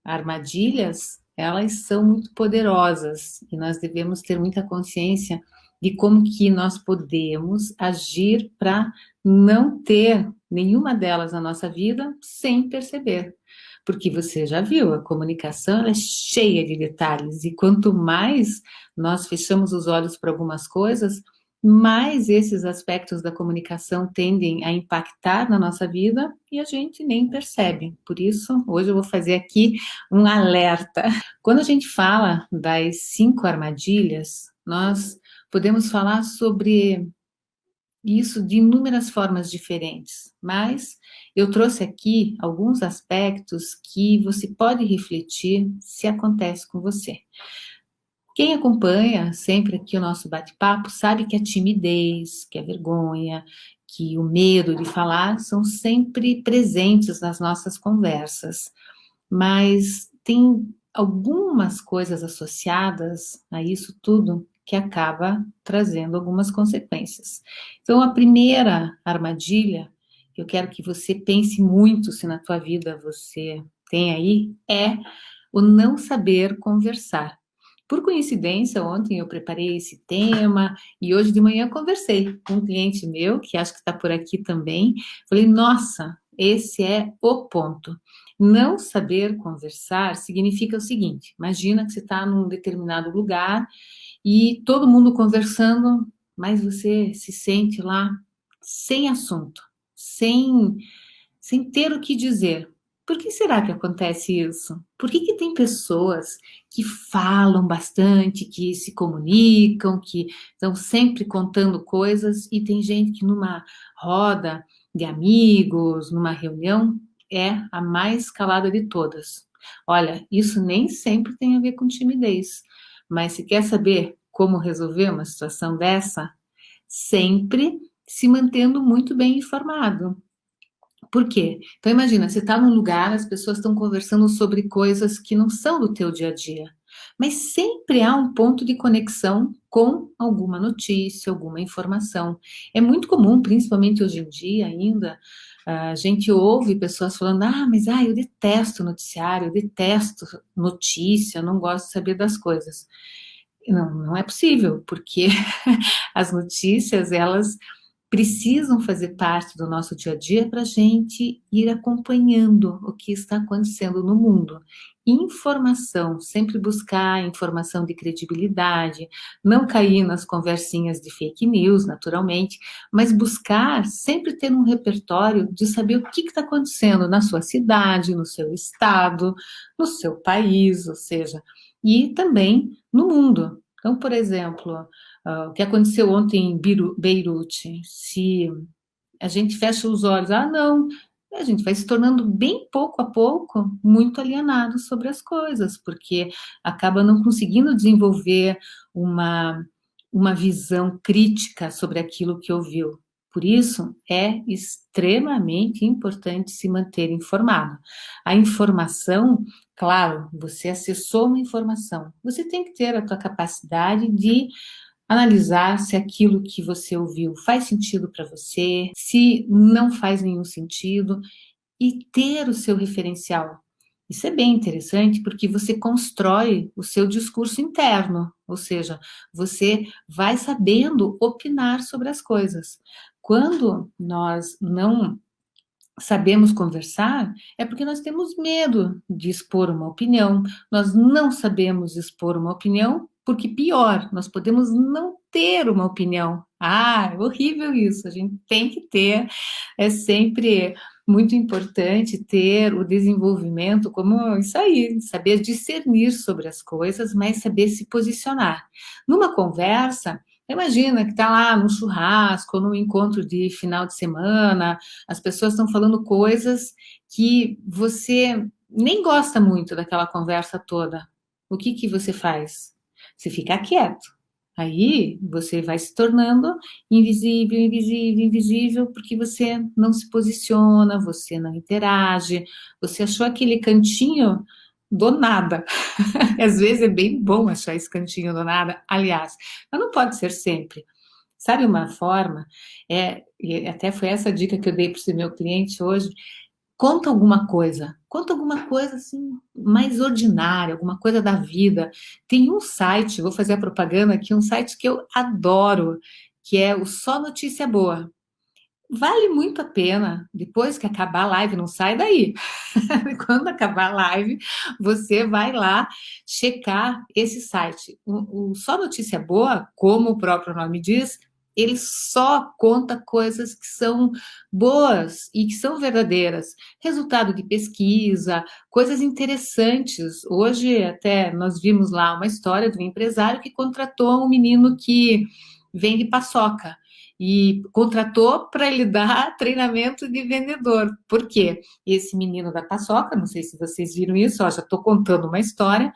armadilhas, elas são muito poderosas e nós devemos ter muita consciência de como que nós podemos agir para não ter nenhuma delas na nossa vida sem perceber. Porque você já viu, a comunicação ela é cheia de detalhes e quanto mais nós fechamos os olhos para algumas coisas, mais esses aspectos da comunicação tendem a impactar na nossa vida e a gente nem percebe. Por isso, hoje eu vou fazer aqui um alerta. Quando a gente fala das 5 armadilhas, nós podemos falar sobre isso de inúmeras formas diferentes, mas eu trouxe aqui alguns aspectos que você pode refletir se acontece com você. Quem acompanha sempre aqui o nosso bate-papo sabe que a timidez, que a vergonha, que o medo de falar são sempre presentes nas nossas conversas, mas tem algumas coisas associadas a isso tudo que acaba trazendo algumas consequências. Então, a primeira armadilha, eu quero que você pense muito se na tua vida você tem aí, é o não saber conversar. Por coincidência, ontem eu preparei esse tema e hoje de manhã conversei com um cliente meu, que acho que está por aqui também. Falei, nossa, esse é o ponto. Não saber conversar significa o seguinte: imagina que você está num determinado lugar e todo mundo conversando, mas você se sente lá sem assunto, sem ter o que dizer. Por que será que acontece isso? Por que tem pessoas que falam bastante, que se comunicam, que estão sempre contando coisas, e tem gente que numa roda de amigos, numa reunião, é a mais calada de todas? Olha, isso nem sempre tem a ver com timidez, mas se quer saber como resolver uma situação dessa, sempre se mantendo muito bem informado. Por quê? Então imagina, você está num lugar, as pessoas estão conversando sobre coisas que não são do teu dia a dia, mas sempre há um ponto de conexão com alguma notícia, alguma informação. É muito comum, principalmente hoje em dia ainda, a gente ouve pessoas falando, mas eu detesto noticiário, eu detesto notícia, eu não gosto de saber das coisas. Não, não é possível, porque as notícias, elas precisam fazer parte do nosso dia a dia para a gente ir acompanhando o que está acontecendo no mundo. Informação, sempre buscar informação de credibilidade, não cair nas conversinhas de fake news, naturalmente, mas buscar sempre ter um repertório de saber o que está acontecendo na sua cidade, no seu estado, no seu país, ou seja, e também no mundo. Então, por exemplo, o que aconteceu ontem em Beirute, se a gente fecha os olhos, não, a gente vai se tornando bem pouco a pouco muito alienado sobre as coisas, porque acaba não conseguindo desenvolver uma visão crítica sobre aquilo que ouviu. Por isso, é extremamente importante se manter informado. A informação, claro, você acessou uma informação, você tem que ter a tua capacidade de analisar se aquilo que você ouviu faz sentido para você, se não faz nenhum sentido, e ter o seu referencial. Isso é bem interessante porque você constrói o seu discurso interno, ou seja, você vai sabendo opinar sobre as coisas. Quando nós não sabemos conversar, é porque nós temos medo de expor uma opinião, nós não sabemos expor uma opinião, porque pior, nós podemos não ter uma opinião. É horrível isso, a gente tem que ter, é sempre muito importante ter o desenvolvimento como isso aí, saber discernir sobre as coisas, mas saber se posicionar. Numa conversa, imagina que está lá num churrasco, num encontro de final de semana, as pessoas estão falando coisas que você nem gosta muito daquela conversa toda. O que você faz? Você fica quieto. Aí você vai se tornando invisível, invisível, invisível, porque você não se posiciona, você não interage, você achou aquele cantinho do nada. Às vezes é bem bom achar esse cantinho do nada, aliás, mas não pode ser sempre. Sabe uma forma, e até foi essa dica que eu dei para o meu cliente hoje, conta alguma coisa assim mais ordinária, alguma coisa da vida. Tem um site, vou fazer a propaganda aqui, um site que eu adoro, que é o Só Notícia Boa. Vale muito a pena, depois que acabar a live, não sai daí. Quando acabar a live, você vai lá checar esse site. O Só Notícia Boa, como o próprio nome diz, ele só conta coisas que são boas e que são verdadeiras. Resultado de pesquisa, coisas interessantes. Hoje, até nós vimos lá uma história de um empresário que contratou um menino que vende paçoca e contratou para ele dar treinamento de vendedor. Por quê? Esse menino da paçoca, não sei se vocês viram isso, ó, já estou contando uma história,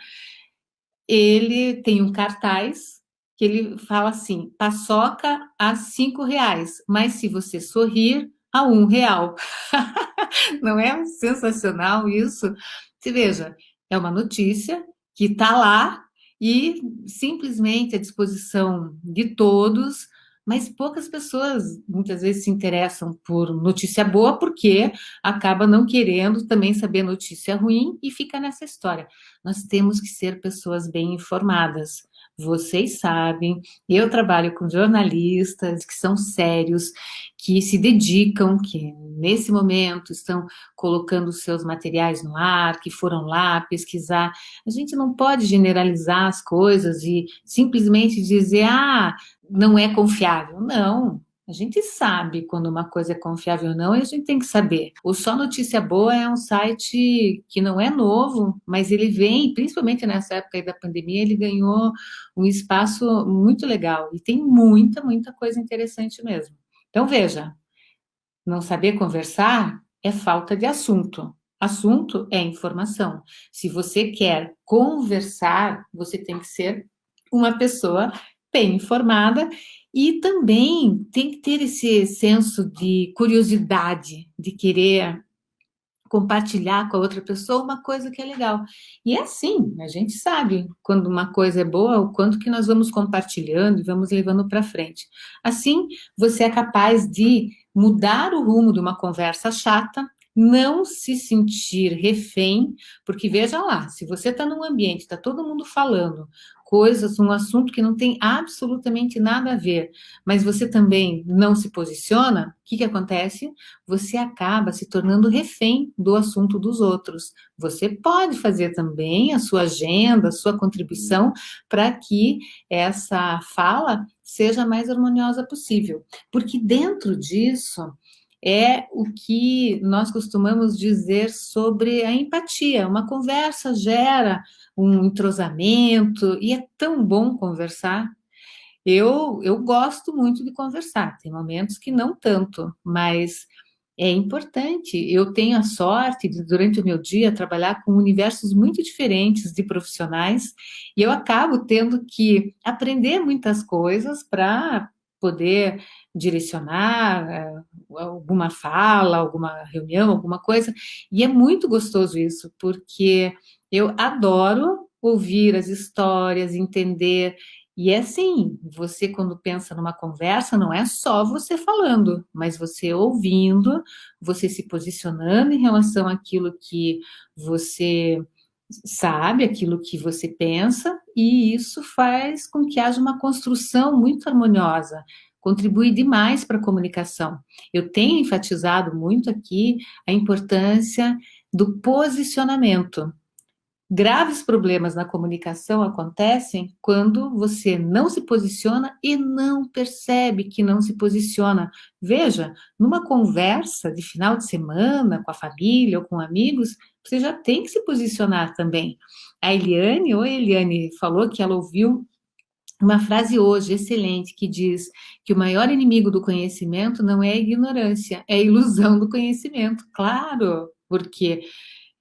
ele tem um cartaz que ele fala assim, paçoca a R$ 5, mas se você sorrir, a R$ 1. Não é sensacional isso? Se veja, é uma notícia que está lá e simplesmente à disposição de todos, mas poucas pessoas muitas vezes se interessam por notícia boa porque acaba não querendo também saber notícia ruim e fica nessa história. Nós temos que ser pessoas bem informadas. Vocês sabem, eu trabalho com jornalistas que são sérios, que se dedicam, que nesse momento estão colocando seus materiais no ar, que foram lá pesquisar. A gente não pode generalizar as coisas e simplesmente dizer, ah, não é confiável. Não. A gente sabe quando uma coisa é confiável ou não, e a gente tem que saber. O Só Notícia Boa é um site que não é novo, mas ele vem, principalmente nessa época aí da pandemia, ele ganhou um espaço muito legal e tem muita, muita coisa interessante mesmo. Então, veja, não saber conversar é falta de assunto. Assunto é informação. Se você quer conversar, você tem que ser uma pessoa bem informada e também tem que ter esse senso de curiosidade, de querer compartilhar com a outra pessoa uma coisa que é legal. E é assim, a gente sabe quando uma coisa é boa, o quanto que nós vamos compartilhando e vamos levando para frente. Assim, você é capaz de mudar o rumo de uma conversa chata, não se sentir refém, porque veja lá, se você está num ambiente, está todo mundo falando coisas, um assunto que não tem absolutamente nada a ver, mas você também não se posiciona, o que que acontece? Você acaba se tornando refém do assunto dos outros. Você pode fazer também a sua agenda, a sua contribuição para que essa fala seja a mais harmoniosa possível. Porque dentro disso é o que nós costumamos dizer sobre a empatia. Uma conversa gera um entrosamento e é tão bom conversar. Eu gosto muito de conversar, tem momentos que não tanto, mas é importante. Eu tenho a sorte de, durante o meu dia, trabalhar com universos muito diferentes de profissionais e eu acabo tendo que aprender muitas coisas para poder direcionar alguma fala, alguma reunião, alguma coisa. E é muito gostoso isso, porque eu adoro ouvir as histórias, entender. E é assim, você quando pensa numa conversa, não é só você falando, mas você ouvindo, você se posicionando em relação àquilo que você sabe, aquilo que você pensa, e isso faz com que haja uma construção muito harmoniosa, contribui demais para a comunicação. Eu tenho enfatizado muito aqui a importância do posicionamento. Graves problemas na comunicação acontecem quando você não se posiciona e não percebe que não se posiciona. Veja, numa conversa de final de semana com a família ou com amigos, você já tem que se posicionar também. A Eliane, oi Eliane, falou que ela ouviu uma frase hoje excelente que diz que o maior inimigo do conhecimento não é a ignorância, é a ilusão do conhecimento. Claro, porque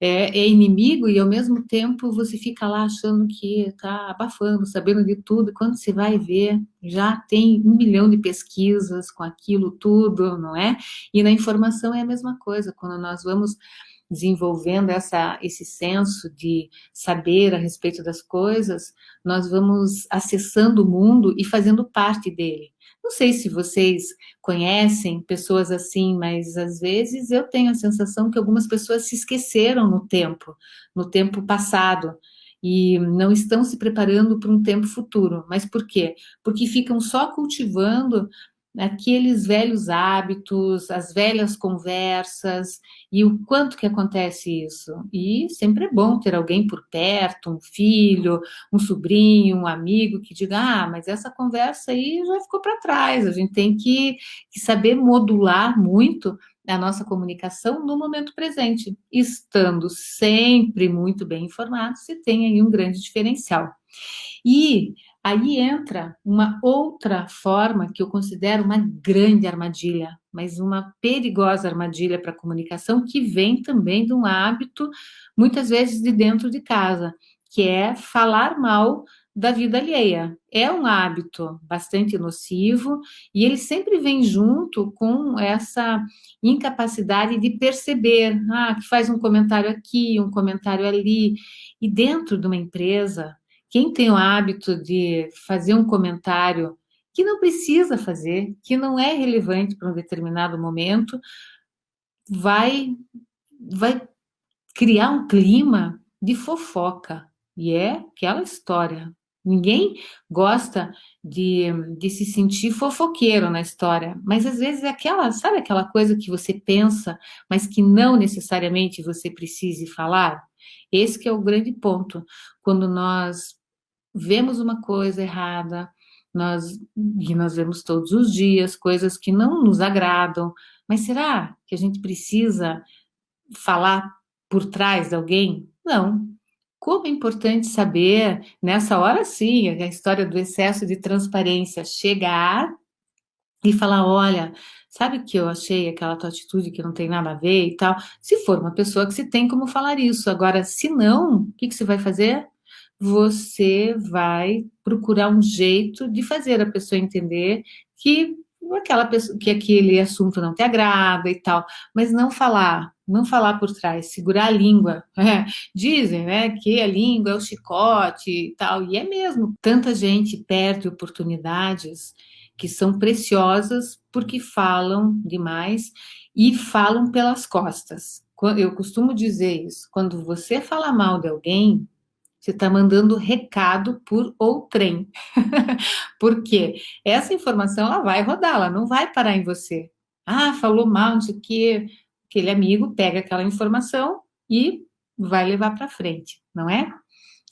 é inimigo e ao mesmo tempo você fica lá achando que está abafando, sabendo de tudo, e quando você vai ver, já tem 1 milhão de pesquisas com aquilo tudo, não é? E na informação é a mesma coisa, quando nós vamos desenvolvendo esse senso de saber a respeito das coisas, nós vamos acessando o mundo e fazendo parte dele. Não sei se vocês conhecem pessoas assim, mas às vezes eu tenho a sensação que algumas pessoas se esqueceram no tempo passado, e não estão se preparando para um tempo futuro. Mas por quê? Porque ficam só cultivando aqueles velhos hábitos, as velhas conversas, e o quanto que acontece isso. E sempre é bom ter alguém por perto, um filho, um sobrinho, um amigo que diga, mas essa conversa aí já ficou para trás, a gente tem que saber modular muito a nossa comunicação no momento presente, estando sempre muito bem informado, se tem aí um grande diferencial. E aí entra uma outra forma que eu considero uma grande armadilha, mas uma perigosa armadilha para a comunicação, que vem também de um hábito, muitas vezes de dentro de casa, que é falar mal da vida alheia. É um hábito bastante nocivo e ele sempre vem junto com essa incapacidade de perceber, que faz um comentário aqui, um comentário ali, e dentro de uma empresa, quem tem o hábito de fazer um comentário que não precisa fazer, que não é relevante para um determinado momento, vai, vai criar um clima de fofoca. E é aquela história. Ninguém gosta de se sentir fofoqueiro na história, mas às vezes é sabe aquela coisa que você pensa, mas que não necessariamente você precise falar? Esse que é o grande ponto. Quando nós vemos uma coisa errada, e nós vemos todos os dias coisas que não nos agradam, mas será que a gente precisa falar por trás de alguém? Não. Como é importante saber, nessa hora sim, a história do excesso de transparência, chegar e falar, olha, sabe que eu achei aquela tua atitude que não tem nada a ver e tal? Se for uma pessoa que se tem como falar isso. Agora, se não, o que você vai fazer? Você vai procurar um jeito de fazer a pessoa entender que que aquele assunto não te agrada e tal, mas não falar por trás, segurar a língua. Dizem, né, que a língua é o chicote e tal, e é mesmo. Tanta gente perde oportunidades que são preciosas porque falam demais e falam pelas costas. Eu costumo dizer isso, quando você fala mal de alguém, você está mandando recado por outrem. Porque essa informação ela vai rodar, ela não vai parar em você. Falou mal, não sei o quê. Aquele amigo pega aquela informação e vai levar para frente, não é?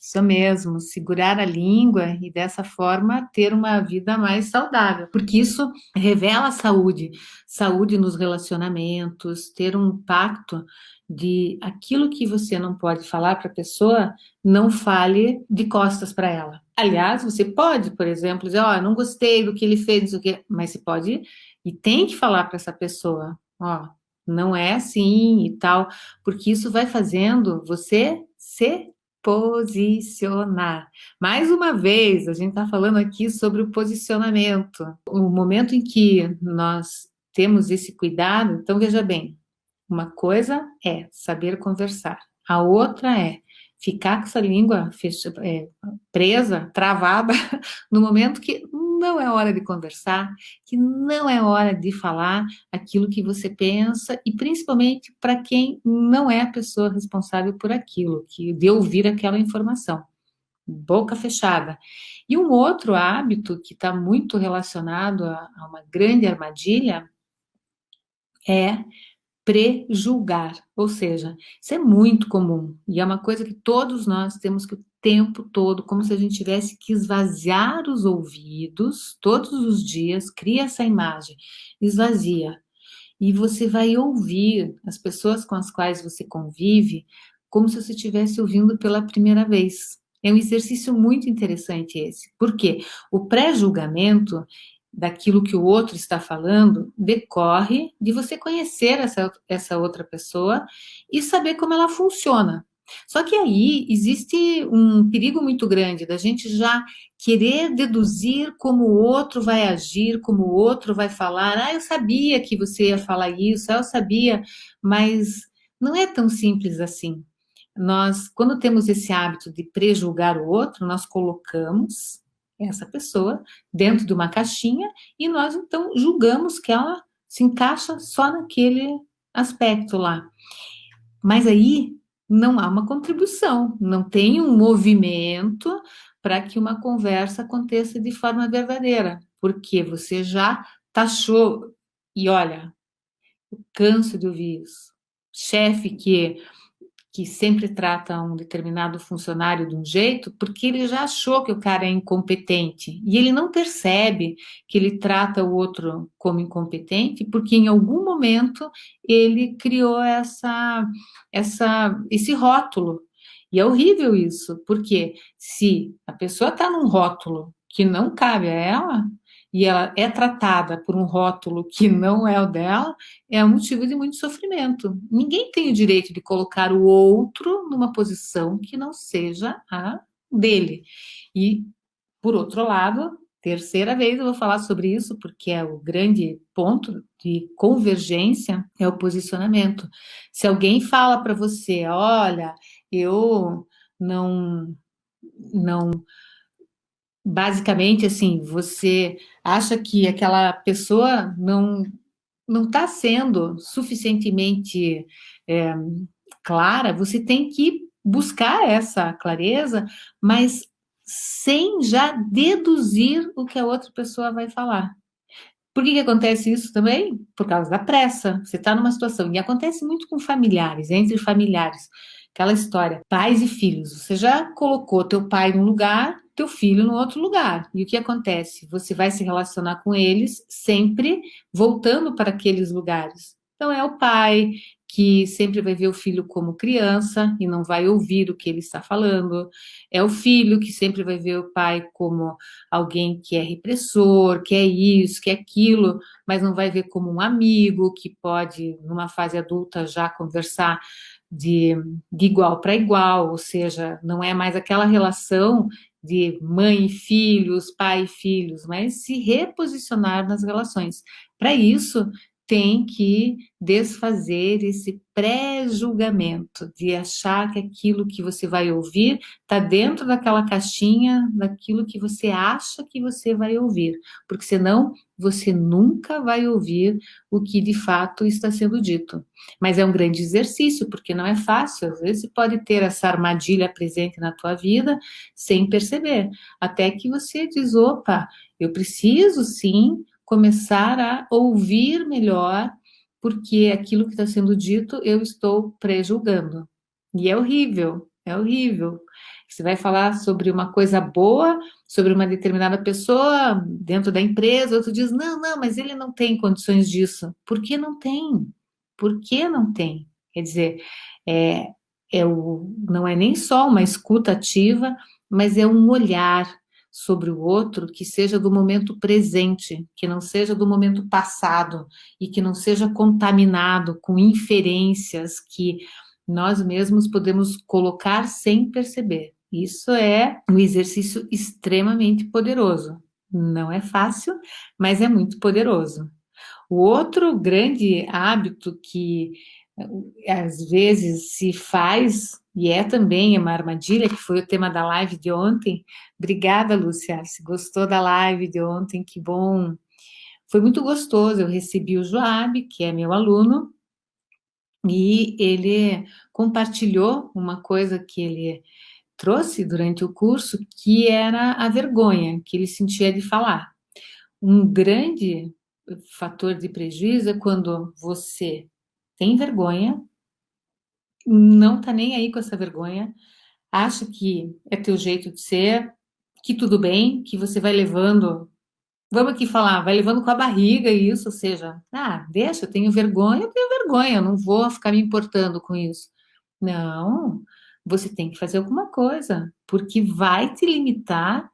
Isso mesmo, segurar a língua e dessa forma ter uma vida mais saudável, porque isso revela saúde, saúde nos relacionamentos, ter um pacto de aquilo que você não pode falar para a pessoa, não fale de costas para ela. Aliás, você pode, por exemplo, dizer, não gostei do que ele fez, o que, mas você pode e tem que falar para essa pessoa, não é assim e tal, porque isso vai fazendo você se posicionar. Mais uma vez, a gente está falando aqui sobre o posicionamento. O momento em que nós temos esse cuidado, então veja bem, uma coisa é saber conversar, a outra é ficar com essa língua presa, travada, no momento que não é hora de conversar, que não é hora de falar aquilo que você pensa, e principalmente para quem não é a pessoa responsável por aquilo, que de ouvir aquela informação. Boca fechada. E um outro hábito que está muito relacionado a uma grande armadilha é prejulgar, ou seja, isso é muito comum e é uma coisa que todos nós temos que o tempo todo, como se a gente tivesse que esvaziar os ouvidos todos os dias, cria essa imagem, esvazia, e você vai ouvir as pessoas com as quais você convive como se você estivesse ouvindo pela primeira vez. É um exercício muito interessante esse. Por quê? O pré-julgamento daquilo que o outro está falando decorre de você conhecer essa outra pessoa e saber como ela funciona. Só que aí existe um perigo muito grande da gente já querer deduzir como o outro vai agir, como o outro vai falar. Eu sabia que você ia falar isso, eu sabia, mas Não é tão simples assim. Nós, quando temos esse hábito de prejulgar o outro, nós colocamos essa pessoa dentro de uma caixinha e nós então julgamos que ela se encaixa só naquele aspecto lá. Mas aí não há uma contribuição, não tem um movimento para que uma conversa aconteça de forma verdadeira, porque você já taxou. E olha, canso de ouvir isso. Chefe que sempre trata um determinado funcionário de um jeito, porque ele já achou que o cara é incompetente. E ele não percebe que ele trata o outro como incompetente, porque em algum momento ele criou esse rótulo. E é horrível isso, porque se a pessoa está num rótulo que não cabe a ela, e ela é tratada por um rótulo que não é o dela, é um motivo de muito sofrimento. Ninguém tem o direito de colocar o outro numa posição que não seja a dele. E, por outro lado, terceira vez eu vou falar sobre isso, porque é o grande ponto de convergência, é o posicionamento. Se alguém fala para você, olha, eu não, não basicamente assim, você acha que aquela pessoa não está sendo suficientemente é, clara, você tem que buscar essa clareza, mas sem já deduzir o que a outra pessoa vai falar. Por que acontece isso também? Por causa da pressa. Você está numa situação, e acontece muito com familiares, entre familiares. Aquela história, pais e filhos. Você já colocou teu pai num lugar, teu filho no outro lugar. E o que acontece? Você vai se relacionar com eles sempre voltando para aqueles lugares. Então é o pai que sempre vai ver o filho como criança e não vai ouvir o que ele está falando. É o filho que sempre vai ver o pai como alguém que é repressor, que é isso, que é aquilo, mas não vai ver como um amigo que pode, numa fase adulta, já conversar de, de igual para igual, ou seja, não é mais aquela relação de mãe e filhos, pai e filhos, mas se reposicionar nas relações. Para isso, tem que desfazer esse pré-julgamento de achar que aquilo que você vai ouvir está dentro daquela caixinha, daquilo que você acha que você vai ouvir, porque senão você nunca vai ouvir o que de fato está sendo dito. Mas é um grande exercício, porque não é fácil. Às vezes você pode ter essa armadilha presente na tua vida sem perceber, até que você diz, opa, eu preciso sim começar a ouvir melhor, porque aquilo que está sendo dito eu estou prejulgando. E é horrível, é horrível. Você vai falar sobre uma coisa boa, sobre uma determinada pessoa dentro da empresa, outro diz, não, não, mas ele não tem condições disso. Por que não tem? Por que não tem? Quer dizer, é, não é nem só uma escuta ativa, mas é um olhar sobre o outro que seja do momento presente, que não seja do momento passado e que não seja contaminado com inferências que nós mesmos podemos colocar sem perceber. Isso é um exercício extremamente poderoso. Não é fácil, mas é muito poderoso. O outro grande hábito que às vezes se faz, e é também uma armadilha, que foi o tema da live de ontem. Obrigada, Lúcia, se gostou da live de ontem, que bom. Foi muito gostoso, eu recebi o Joab, que é meu aluno, e ele compartilhou uma coisa que ele trouxe durante o curso, que era a vergonha que ele sentia de falar. Um grande fator de prejuízo é quando você tem vergonha, não tá nem aí com essa vergonha, acha que é teu jeito de ser, que tudo bem, que você vai levando, vamos aqui falar, vai levando com a barriga isso, ou seja, deixa, eu tenho vergonha, eu não vou ficar me importando com isso. Não, você tem que fazer alguma coisa, porque vai te limitar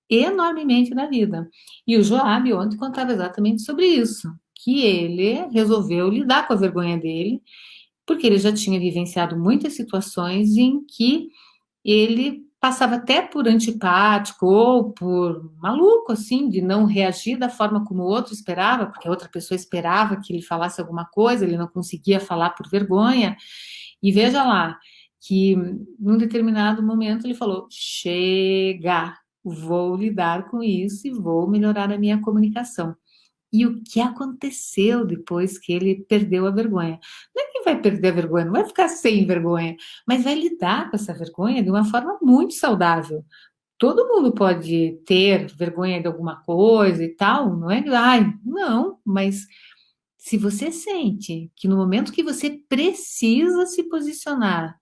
enormemente na vida. E o Joab ontem contava exatamente sobre isso, que ele resolveu lidar com a vergonha dele, porque ele já tinha vivenciado muitas situações em que ele passava até por antipático ou por maluco, assim, de não reagir da forma como o outro esperava, porque a outra pessoa esperava que ele falasse alguma coisa, ele não conseguia falar por vergonha. E veja lá, que num determinado momento ele falou: chega, vou lidar com isso e vou melhorar a minha comunicação. E o que aconteceu depois que ele perdeu a vergonha? Não é que vai perder a vergonha, não vai ficar sem vergonha, mas vai lidar com essa vergonha de uma forma muito saudável. Todo mundo pode ter vergonha de alguma coisa e tal, não é? Ai, não, mas se você sente que no momento que você precisa se posicionar,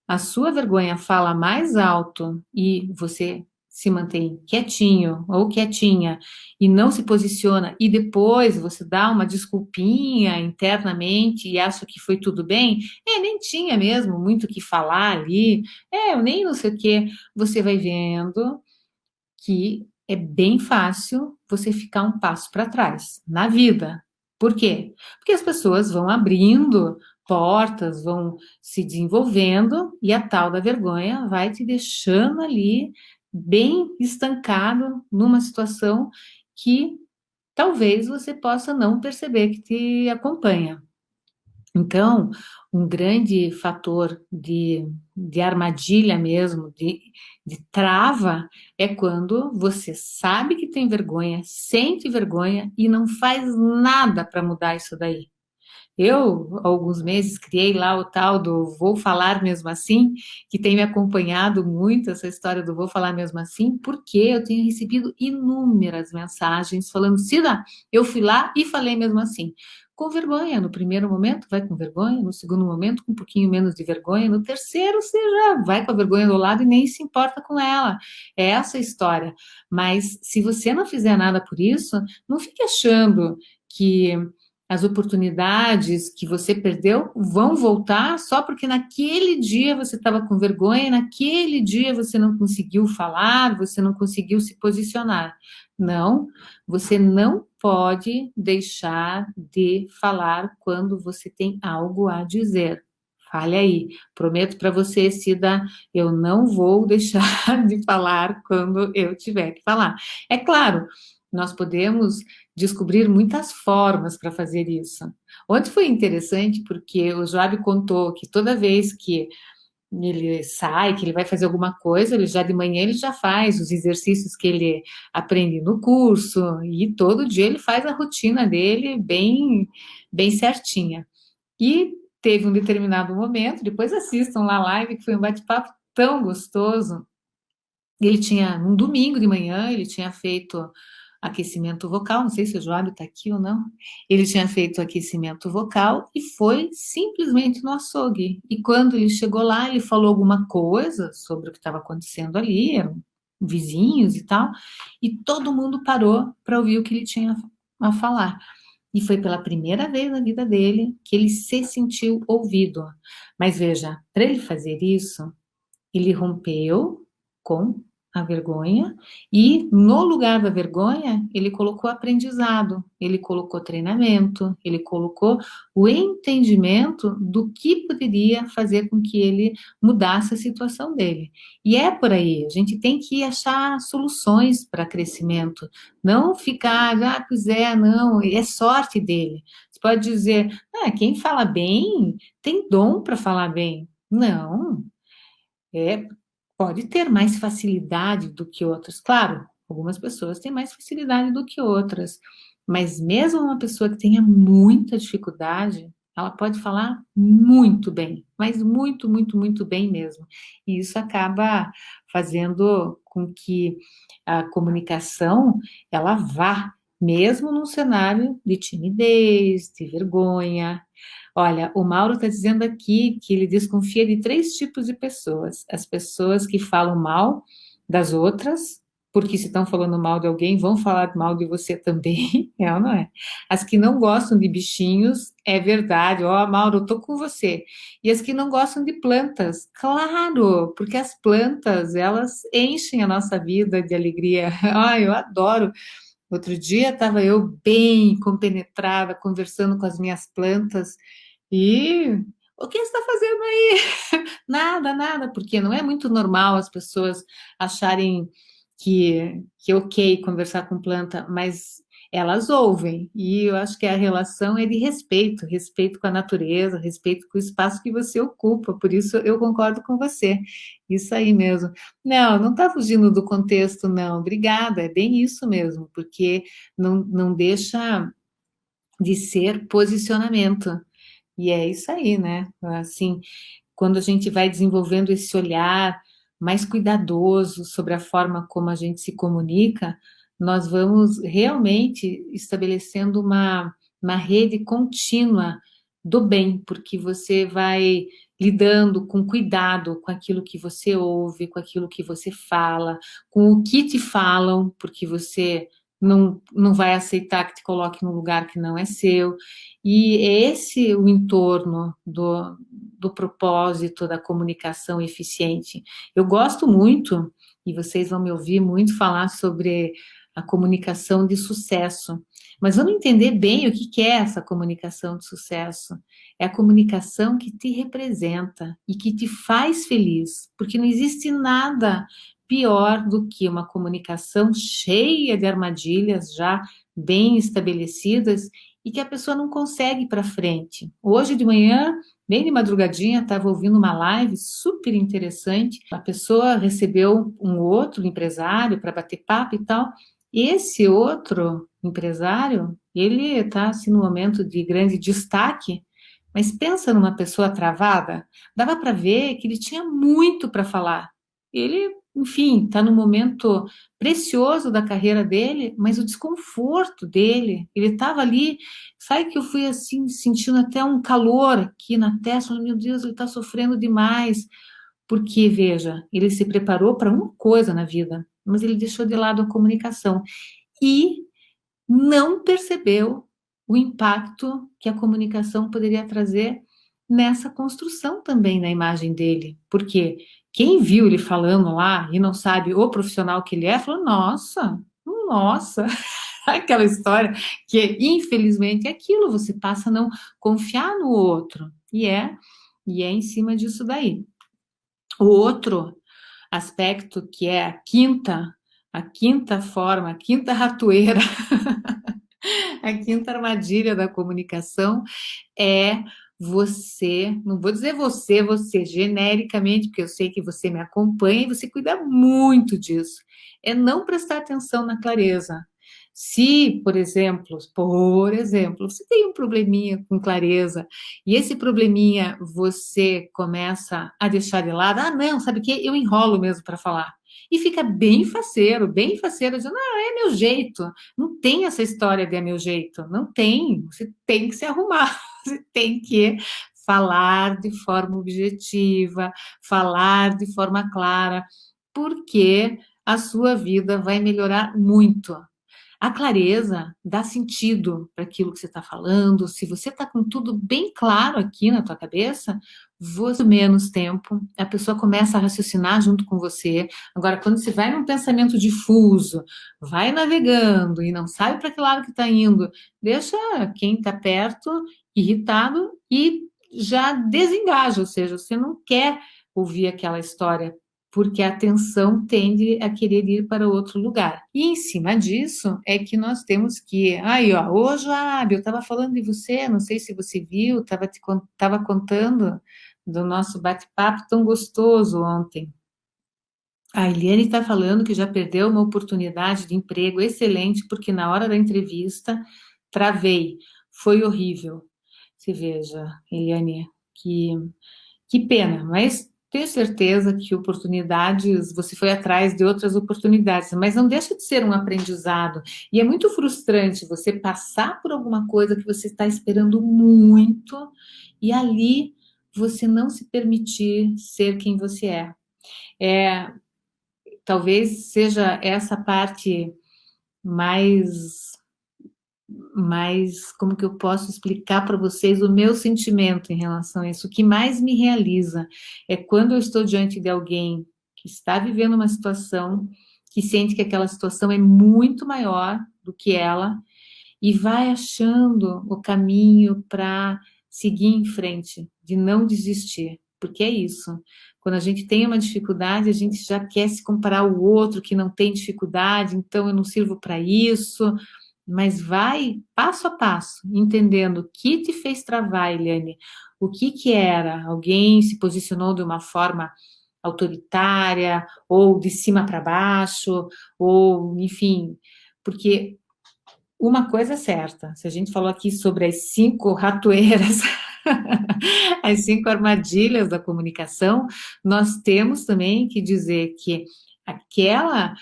a sua vergonha fala mais alto e você se mantém quietinho ou quietinha e não se posiciona e depois você dá uma desculpinha internamente e acha que foi tudo bem, nem tinha mesmo muito o que falar ali, eu nem não sei o que, você vai vendo que é bem fácil você ficar um passo para trás na vida. Por quê? Porque as pessoas vão abrindo portas, vão se desenvolvendo e a tal da vergonha vai te deixando ali bem estancado numa situação que talvez você possa não perceber que te acompanha. Então, um grande fator de armadilha mesmo, de trava, é quando você sabe que tem vergonha, sente vergonha e não faz nada para mudar isso daí. Eu, há alguns meses, criei lá o tal do Vou Falar Mesmo Assim, que tem me acompanhado muito, essa história do Vou Falar Mesmo Assim, porque eu tenho recebido inúmeras mensagens falando: Cida, eu fui lá e falei mesmo assim. Com vergonha, no primeiro momento vai com vergonha, no segundo momento com um pouquinho menos de vergonha, no terceiro você já vai com a vergonha do lado e nem se importa com ela. É essa a história. Mas se você não fizer nada por isso, não fique achando que as oportunidades que você perdeu vão voltar só porque naquele dia você estava com vergonha, naquele dia você não conseguiu falar, você não conseguiu se posicionar. Não, você não pode deixar de falar quando você tem algo a dizer. Fale aí. Prometo para você, Cida, eu não vou deixar de falar quando eu tiver que falar. É claro, nós podemos descobrir muitas formas para fazer isso. Ontem foi interessante porque o Joab contou que toda vez que ele sai, que ele vai fazer alguma coisa, ele já de manhã ele já faz os exercícios que ele aprende no curso e todo dia ele faz a rotina dele bem certinha. E teve um determinado momento, depois assistam lá a live, que foi um bate-papo tão gostoso. Ele tinha, um domingo de manhã, ele tinha feito aquecimento vocal, não sei se o Joab está aqui ou não. Ele tinha feito aquecimento vocal e foi simplesmente no açougue. E quando ele chegou lá, ele falou alguma coisa sobre o que estava acontecendo ali, eram vizinhos e tal, e todo mundo parou para ouvir o que ele tinha a falar. E foi pela primeira vez na vida dele que ele se sentiu ouvido. Mas veja, para ele fazer isso, ele rompeu com a vergonha e no lugar da vergonha ele colocou aprendizado, ele colocou treinamento, ele colocou o entendimento do que poderia fazer com que ele mudasse a situação dele. E é por aí, a gente tem que achar soluções para crescimento, não ficar, pois é, não, é sorte dele. Você pode dizer, quem fala bem tem dom para falar bem. Não, é, pode ter mais facilidade do que outras. Claro, algumas pessoas têm mais facilidade do que outras, mas mesmo uma pessoa que tenha muita dificuldade, ela pode falar muito bem, mas muito, muito, muito bem mesmo. E isso acaba fazendo com que a comunicação ela vá, mesmo num cenário de timidez, de vergonha. Olha, o Mauro está dizendo aqui que ele desconfia de três tipos de pessoas: as pessoas que falam mal das outras, porque se estão falando mal de alguém, vão falar mal de você também, é ou não é? As que não gostam de bichinhos, é verdade, Mauro, eu tô com você. E as que não gostam de plantas, claro, porque as plantas, elas enchem a nossa vida de alegria. Eu adoro. Outro dia estava eu bem compenetrada, conversando com as minhas plantas, e O que você está fazendo aí? Nada, nada, porque não é muito normal as pessoas acharem que é ok conversar com planta, mas elas ouvem, e eu acho que a relação é de respeito, respeito com a natureza, respeito com o espaço que você ocupa, por isso eu concordo com você, isso aí mesmo. Não, não está fugindo do contexto, não, obrigada, é bem isso mesmo, porque não deixa de ser posicionamento, e é isso aí, né? Assim, quando a gente vai desenvolvendo esse olhar mais cuidadoso sobre a forma como a gente se comunica, nós vamos realmente estabelecendo uma rede contínua do bem, porque você vai lidando com cuidado com aquilo que você ouve, com aquilo que você fala, com o que te falam, porque você não vai aceitar que te coloque num lugar que não é seu. E é esse o entorno do propósito da comunicação eficiente. Eu gosto muito, e vocês vão me ouvir muito falar sobre a comunicação de sucesso. Mas vamos entender bem o que é essa comunicação de sucesso. É a comunicação que te representa e que te faz feliz, porque não existe nada pior do que uma comunicação cheia de armadilhas já bem estabelecidas e que a pessoa não consegue ir para frente. Hoje de manhã, bem de madrugadinha, estava ouvindo uma live super interessante. A pessoa recebeu um outro empresário para bater papo e tal. Esse outro empresário, ele está assim, no momento de grande destaque, mas pensa numa pessoa travada, dava para ver que ele tinha muito para falar. Ele, enfim, está num momento precioso da carreira dele, mas o desconforto dele, ele estava ali, sabe que eu fui assim, sentindo até um calor aqui na testa, falando, meu Deus, ele está sofrendo demais, porque, veja, ele se preparou para uma coisa na vida, mas ele deixou de lado a comunicação e não percebeu o impacto que a comunicação poderia trazer nessa construção também na imagem dele. Porque quem viu ele falando lá e não sabe o profissional que ele é, falou: nossa, nossa, aquela história que infelizmente é aquilo, você passa a não confiar no outro. E é em cima disso daí. O outro aspecto que é a quinta forma, a quinta ratoeira, a quinta armadilha da comunicação é você, não vou dizer você genericamente, porque eu sei que você me acompanha e você cuida muito disso, é não prestar atenção na clareza. Se, por exemplo, você tem um probleminha com clareza e esse probleminha você começa a deixar de lado, ah, não, sabe o que? Eu enrolo mesmo para falar. E fica bem faceiro, dizendo, ah, é meu jeito. Não tem essa história de é meu jeito. Não tem. Você tem que se arrumar. Você tem que falar de forma objetiva, falar de forma clara, porque a sua vida vai melhorar muito. A clareza dá sentido para aquilo que você está falando. Se você está com tudo bem claro aqui na tua cabeça, você menos tempo, a pessoa começa a raciocinar junto com você. Agora, quando você vai num pensamento difuso, vai navegando e não sabe para que lado que está indo, deixa quem está perto irritado e já desengaja, ou seja, você não quer ouvir aquela história porque a atenção tende a querer ir para outro lugar. E em cima disso é que nós temos que, aí ó, ô Joab, eu estava falando de você, não sei se você viu, estava contando do nosso bate-papo tão gostoso ontem. A Eliane está falando que já perdeu uma oportunidade de emprego excelente porque na hora da entrevista travei, foi horrível. Se veja, Eliane, que pena, mas tenho certeza que oportunidades, você foi atrás de outras oportunidades, mas não deixa de ser um aprendizado. E é muito frustrante você passar por alguma coisa que você está esperando muito e ali você não se permitir ser quem você é. É, talvez seja essa parte mais mas como que eu posso explicar para vocês o meu sentimento em relação a isso? O que mais me realiza é quando eu estou diante de alguém que está vivendo uma situação, que sente que aquela situação é muito maior do que ela e vai achando o caminho para seguir em frente, de não desistir, porque é isso. Quando a gente tem uma dificuldade, a gente já quer se comparar ao outro que não tem dificuldade, então eu não sirvo para isso, mas vai passo a passo, entendendo o que te fez travar, Eliane, o que que era? Alguém se posicionou de uma forma autoritária, ou de cima para baixo, ou enfim, porque uma coisa é certa, se a gente falou aqui sobre as 5 ratoeiras, as 5 armadilhas da comunicação, nós temos também que dizer que aquela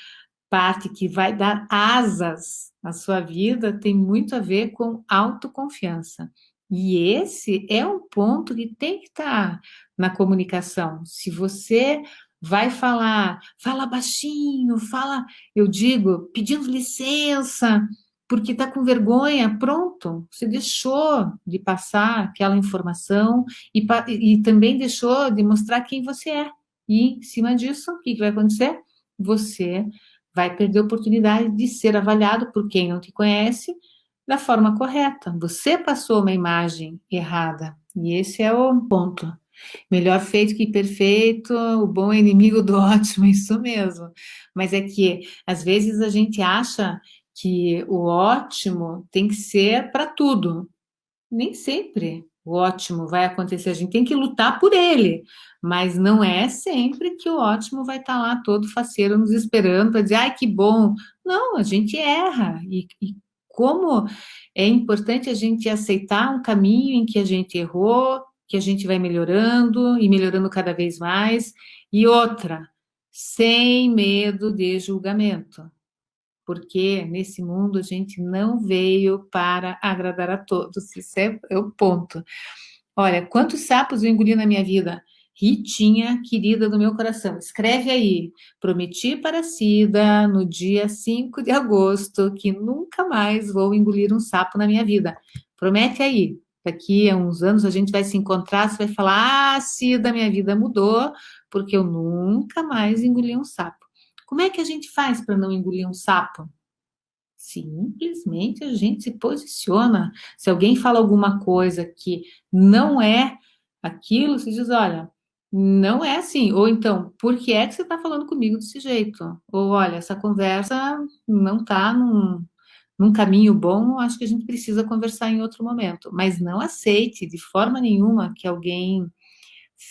parte que vai dar asas à sua vida tem muito a ver com autoconfiança. E esse é um ponto que tem que estar na comunicação. Se você vai falar, fala baixinho, fala, eu digo, pedindo licença, porque está com vergonha, pronto, você deixou de passar aquela informação e também deixou de mostrar quem você é. E, em cima disso, o que vai acontecer? Você vai perder a oportunidade de ser avaliado por quem não te conhece da forma correta. Você passou uma imagem errada. E esse é o ponto. Melhor feito que perfeito, o bom é inimigo do ótimo, isso mesmo. Mas é que, às vezes, a gente acha que o ótimo tem que ser para tudo. Nem sempre o ótimo vai acontecer, a gente tem que lutar por ele, mas não é sempre que o ótimo vai estar lá todo faceiro nos esperando para dizer, ai, que bom. Não, a gente erra, e como é importante a gente aceitar um caminho em que a gente errou, que a gente vai melhorando e melhorando cada vez mais, e outra, sem medo de julgamento, porque nesse mundo a gente não veio para agradar a todos, isso é o ponto. Olha, quantos sapos eu engoli na minha vida? Ritinha, querida do meu coração, escreve aí. Prometi para a Cida, no dia 5 de agosto, que nunca mais vou engolir um sapo na minha vida. Promete aí. Daqui a uns anos a gente vai se encontrar, você vai falar: ah, Cida, minha vida mudou, porque eu nunca mais engoli um sapo. Como é que a gente faz para não engolir um sapo? Simplesmente a gente se posiciona. Se alguém fala alguma coisa que não é aquilo, você diz: olha, não é assim. Ou então, por que é que você está falando comigo desse jeito? Ou olha, essa conversa não está num caminho bom, acho que a gente precisa conversar em outro momento. Mas não aceite de forma nenhuma que alguém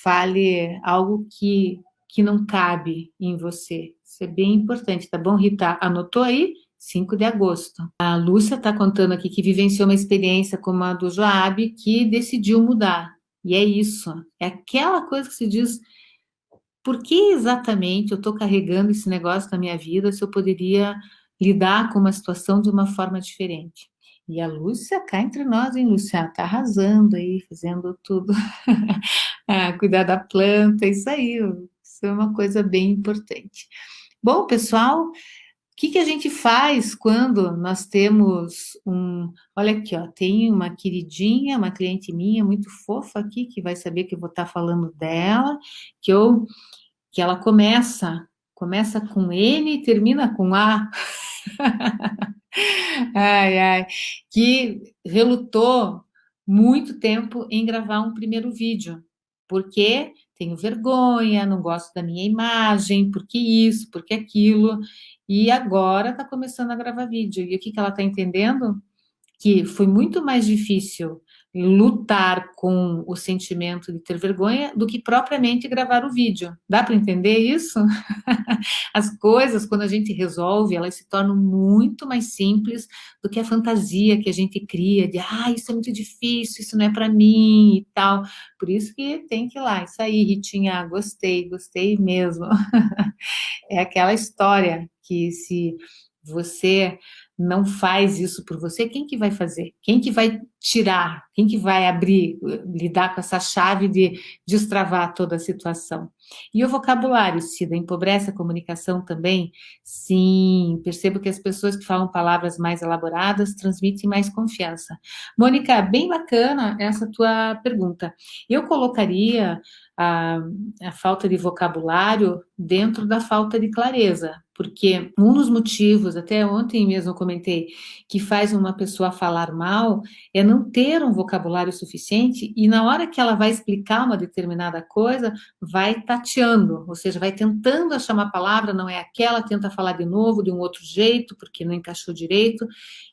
fale algo que não cabe em você. Isso é bem importante, tá bom, Rita? Anotou aí? 5 de agosto. A Lúcia está contando aqui que vivenciou uma experiência como a do Joab, que decidiu mudar. E é isso. É aquela coisa que se diz: por que exatamente eu estou carregando esse negócio na minha vida se eu poderia lidar com uma situação de uma forma diferente? E a Lúcia, cá entre nós, hein, Lúcia? Tá arrasando aí, fazendo tudo. Cuidar da planta, isso aí. Isso é uma coisa bem importante. Bom, pessoal, o que que a gente faz quando nós temos um... Olha aqui, ó, tem uma queridinha, uma cliente minha muito fofa aqui, que vai saber que eu vou estar falando dela, que ela começa com N e termina com A. Ai, ai, que relutou muito tempo em gravar um primeiro vídeo, porque tenho vergonha, não gosto da minha imagem, porque isso, porque aquilo, e agora está começando a gravar vídeo. E o que que ela está entendendo? Que foi muito mais difícil lutar com o sentimento de ter vergonha do que propriamente gravar o vídeo. Dá para entender isso? As coisas, quando a gente resolve, elas se tornam muito mais simples do que a fantasia que a gente cria de, isso é muito difícil, isso não é para mim e tal. Por isso que tem que ir lá. Isso aí, Ritinha, gostei, gostei mesmo. É aquela história que se você não faz isso por você, quem que vai fazer? Quem que vai tirar? Quem que vai abrir, lidar com essa chave de destravar toda a situação? E o vocabulário, Cida, empobrece a comunicação também? Sim, percebo que as pessoas que falam palavras mais elaboradas transmitem mais confiança. Mônica, bem bacana essa tua pergunta. Eu colocaria a, a falta de vocabulário dentro da falta de clareza, porque um dos motivos, até ontem mesmo eu comentei, que faz uma pessoa falar mal é não ter um vocabulário suficiente e na hora que ela vai explicar uma determinada coisa, vai tateando, ou seja, vai tentando achar uma palavra, não é aquela, tenta falar de novo, de um outro jeito, porque não encaixou direito,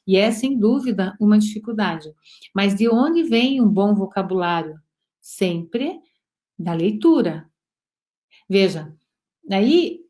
e é sem dúvida uma dificuldade. Mas de onde vem um bom vocabulário? Sempre da leitura. Veja, aí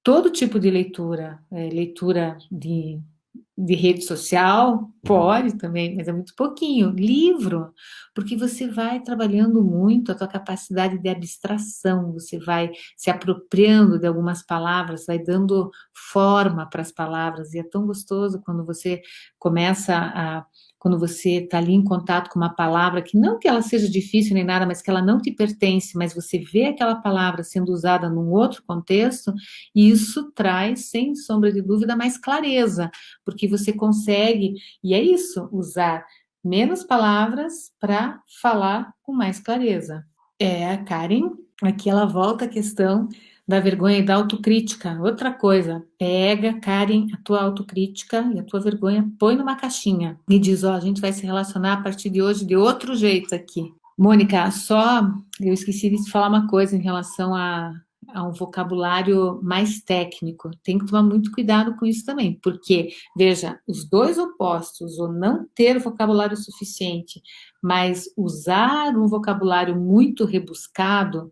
todo tipo de leitura, leitura de rede social, pode também, mas é muito pouquinho. Livro, porque você vai trabalhando muito a tua capacidade de abstração, você vai se apropriando de algumas palavras, vai dando forma para as palavras, e é tão gostoso quando você começa a quando você está ali em contato com uma palavra que não que ela seja difícil nem nada, mas que ela não te pertence, mas você vê aquela palavra sendo usada num outro contexto, e isso traz, sem sombra de dúvida, mais clareza, porque você consegue, e é isso, usar menos palavras para falar com mais clareza. É, a Karen, aqui ela volta à questão da vergonha e da autocrítica. Outra coisa, pega, Karen, a tua autocrítica e a tua vergonha, põe numa caixinha e diz, ó, a gente vai se relacionar a partir de hoje de outro jeito aqui. Mônica, só eu esqueci de te falar uma coisa em relação a um vocabulário mais técnico. Tem que tomar muito cuidado com isso também, porque, veja, os dois opostos, o não ter vocabulário suficiente, mas usar um vocabulário muito rebuscado,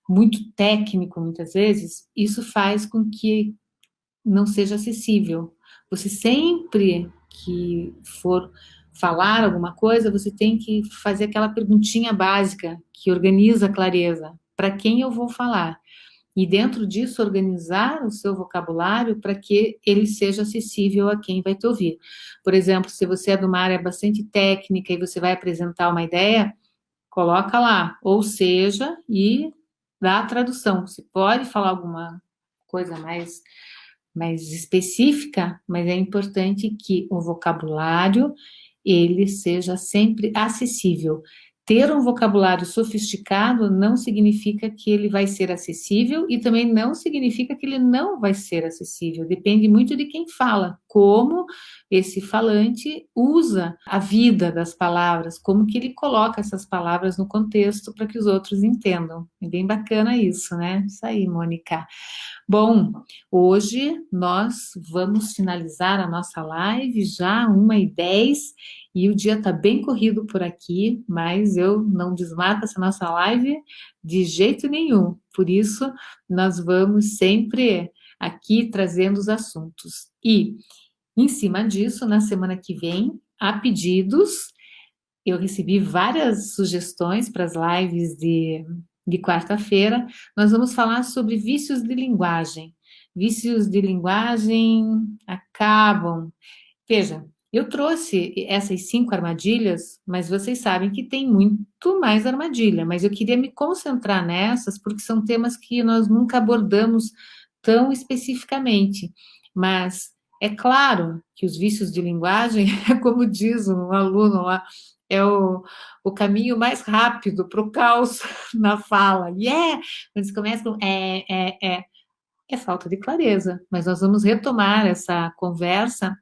muito técnico, muitas vezes, isso faz com que não seja acessível. Você sempre que for falar alguma coisa, você tem que fazer aquela perguntinha básica que organiza a clareza. Para quem eu vou falar? E dentro disso, organizar o seu vocabulário para que ele seja acessível a quem vai te ouvir. Por exemplo, se você é de uma área bastante técnica e você vai apresentar uma ideia, coloca lá, ou seja, e dá a tradução. Você pode falar alguma coisa mais específica, mas é importante que o vocabulário ele seja sempre acessível. Ter um vocabulário sofisticado não significa que ele vai ser acessível e também não significa que ele não vai ser acessível. Depende muito de quem fala, como esse falante usa a vida das palavras, como que ele coloca essas palavras no contexto para que os outros entendam. É bem bacana isso, né? Isso aí, Mônica. Bom, hoje nós vamos finalizar a nossa live já 1h10 e o dia está bem corrido por aqui, mas eu não desmarco essa nossa live de jeito nenhum. Por isso, nós vamos sempre aqui trazendo os assuntos. E, em cima disso, na semana que vem, a pedidos, eu recebi várias sugestões para as lives de quarta-feira. Nós vamos falar sobre vícios de linguagem. Vícios de linguagem acabam. Veja, eu trouxe essas 5 armadilhas, mas vocês sabem que tem muito mais armadilha. Mas eu queria me concentrar nessas, porque são temas que nós nunca abordamos tão especificamente. Mas é claro que os vícios de linguagem, como diz um aluno lá, é o caminho mais rápido para o caos na fala. E quando eles começam com é falta de clareza. Mas nós vamos retomar essa conversa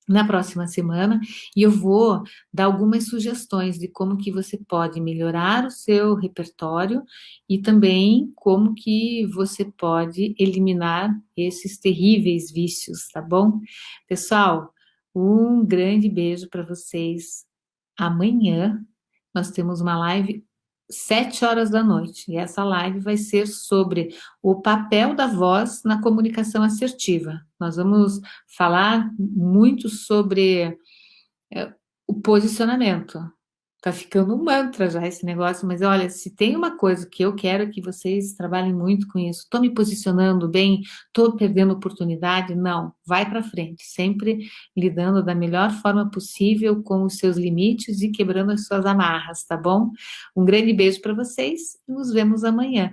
na próxima semana e eu vou dar algumas sugestões de como que você pode melhorar o seu repertório e também como que você pode eliminar esses terríveis vícios, tá bom? Pessoal, um grande beijo para vocês. Amanhã nós temos uma live 7 horas da noite e essa live vai ser sobre o papel da voz na comunicação assertiva. Nós vamos falar muito sobre o posicionamento. Tá ficando um mantra já esse negócio, mas olha, se tem uma coisa que eu quero é que vocês trabalhem muito com isso. Estou me posicionando bem, estou perdendo oportunidade? Não, vai para frente, sempre lidando da melhor forma possível com os seus limites e quebrando as suas amarras, tá bom? Um grande beijo para vocês e nos vemos amanhã.